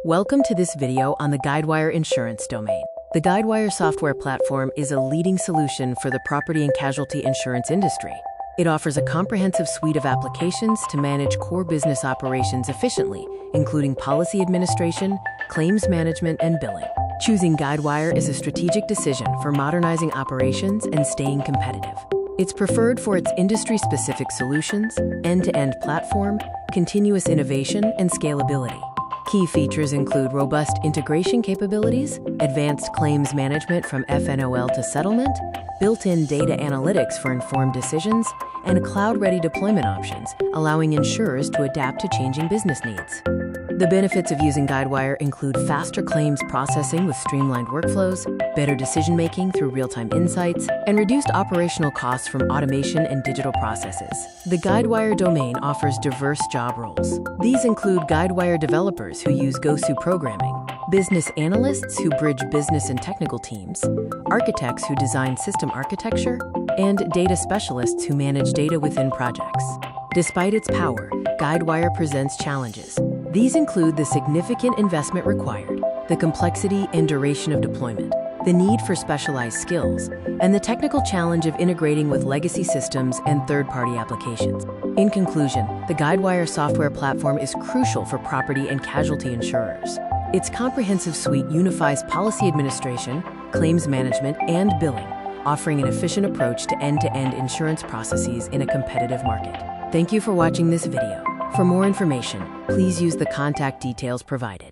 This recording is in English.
Welcome to this video on the Guidewire Insurance Domain. The Guidewire software platform is a leading solution for the property and casualty insurance industry. It offers a comprehensive suite of applications to manage core business operations efficiently, including policy administration, claims management, and billing. Choosing Guidewire is a strategic decision for modernizing operations and staying competitive. It's preferred for its industry-specific solutions, end-to-end platform, continuous innovation, and scalability. Key features include robust integration capabilities, advanced claims management from FNOL to settlement, built-in data analytics for informed decisions, and cloud-ready deployment options, allowing insurers to adapt to changing business needs. The benefits of using Guidewire include faster claims processing with streamlined workflows, better decision-making through real-time insights, and reduced operational costs from automation and digital processes. The Guidewire domain offers diverse job roles. These include Guidewire developers who use GoSu programming, business analysts who bridge business and technical teams, architects who design system architecture, and data specialists who manage data within projects. Despite its power, Guidewire presents challenges. These include the significant investment required, the complexity and duration of deployment, the need for specialized skills, and the technical challenge of integrating with legacy systems and third-party applications. In conclusion, the Guidewire software platform is crucial for property and casualty insurers. Its comprehensive suite unifies policy administration, claims management, and billing, offering an efficient approach to end-to-end insurance processes in a competitive market. Thank you for watching this video. For more information, please use the contact details provided.